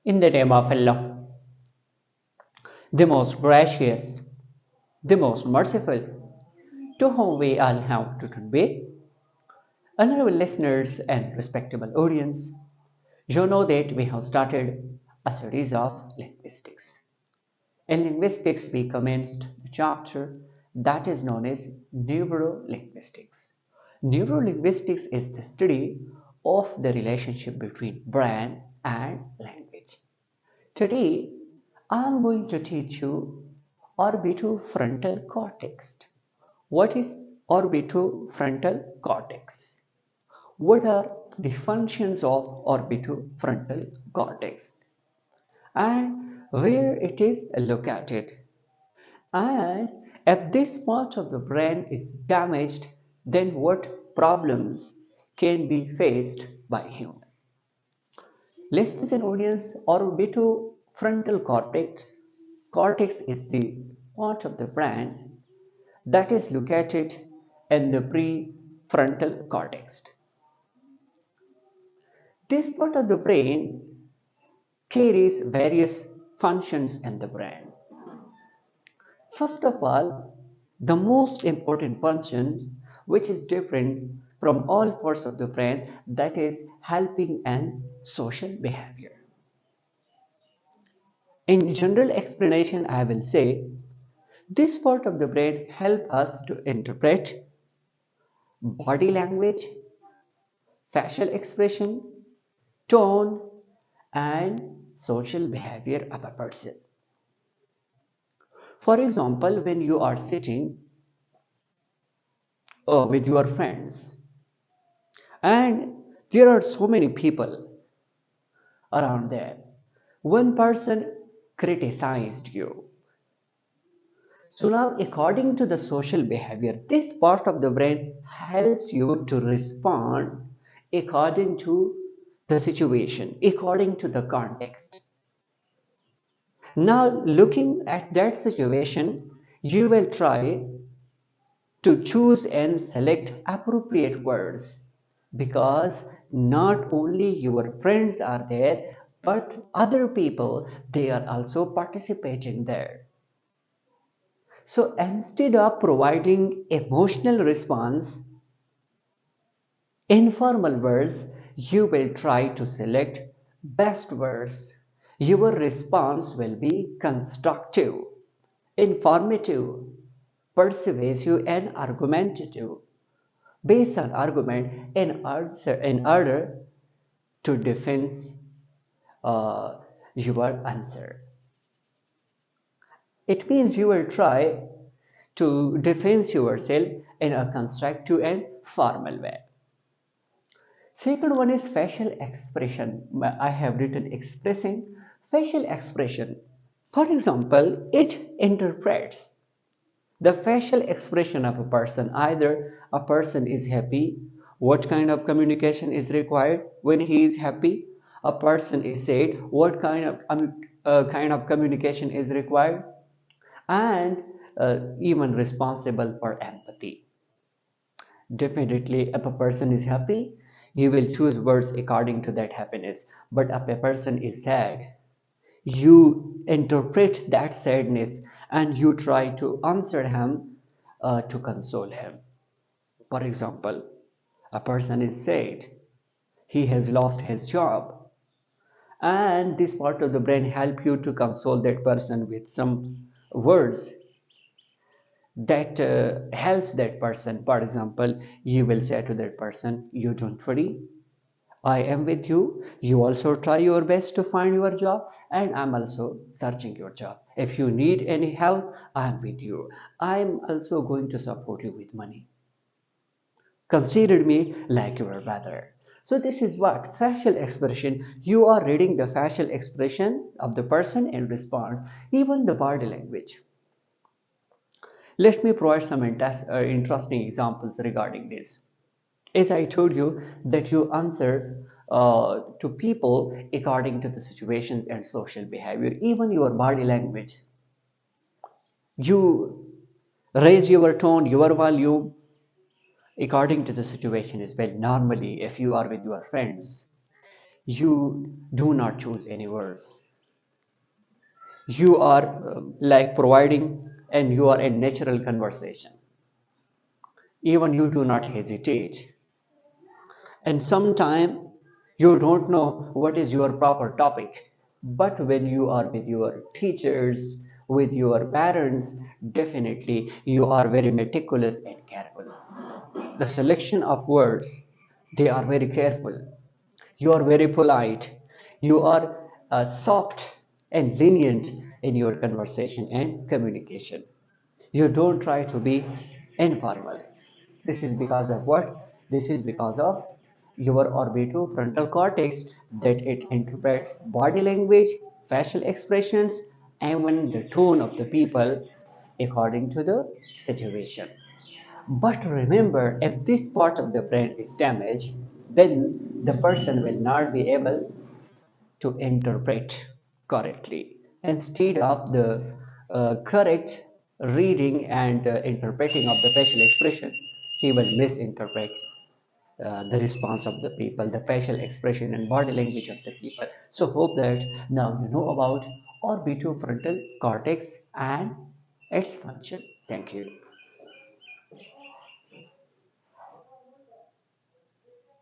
In the name of Allah, the most gracious, the most merciful, to whom we all have to be. Honorable listeners and respectable audience, you know that we have started a series of linguistics. In linguistics, we commenced the chapter that is known as neurolinguistics. Neurolinguistics is the study of the relationship between brain and language. Today, I am going to teach you orbitofrontal cortex. What is orbitofrontal cortex? What are the functions of orbitofrontal cortex and where it is located? And if this part of the brain is damaged, then what problems can be faced by human? Listeners and audience, orbitofrontal cortex is the part of the brain that is located in the prefrontal cortex. This part of the brain carries various functions in the brain. First of all, the most important function, which is different from all parts of the brain, that is helping and social behavior. In general explanation, I will say this part of the brain helps us to interpret body language, facial expression, tone, and social behavior of a person. For example, when you are sitting with your friends and there are so many people around there, one person criticized you. So now, according to the social behavior, this part of the brain helps you to respond according to the situation, according to the context. Now, looking at that situation, you will try to choose and select appropriate words because not only your friends are there, but other people, they are also participating there. So instead of providing emotional response, informal words, you will try to select best words. Your response will be constructive, informative, persuasive, and argumentative, based on argument in order to defend your answer. It means you will try to defend yourself in a constructive and formal way. Second one is facial expression. I have written expressing facial expression. For example, it interprets the facial expression of a person. Either a person is happy, what kind of communication is required when he is happy? A person is sad, what kind of communication is required? And even responsible for empathy. Definitely, if a person is happy, you will choose words according to that happiness. But if a person is sad, you interpret that sadness and you try to answer him to console him. For example, a person is sad, he has lost his job, and this part of the brain help you to console that person with some words that helps that person. For example, you will say to that person, you don't worry, I am with you. You also try your best to find your job, and I'm also searching your job. If you need any help, I'm with you. I'm also going to support you with money. Consider me like your brother. So this is what facial expression. You are reading the facial expression of the person and respond. Even the body language. Let me provide some interesting examples regarding this. As I told you that you answer to people according to the situations and social behavior, even your body language. You raise your tone, your volume according to the situation as well. Normally, if you are with your friends, You do not choose any words. You are like providing, and you are in natural conversation. Even you do not hesitate. And sometimes you don't know what is your proper topic. But when you are with your teachers, with your parents, definitely you are very meticulous and careful. The selection of words, they are very careful. You are very polite. You are soft and lenient in your conversation and communication. You don't try to be informal. This is because of what? This is because of your orbitofrontal cortex, that it interprets body language, facial expressions, and even the tone of the people according to the situation. But remember, if this part of the brain is damaged, then the person will not be able to interpret correctly. Instead of the correct reading and interpreting of the facial expression, he will misinterpret the response of the people, the facial expression and body language of the people. So hope that now you know about orbitofrontal cortex and its function. Thank you.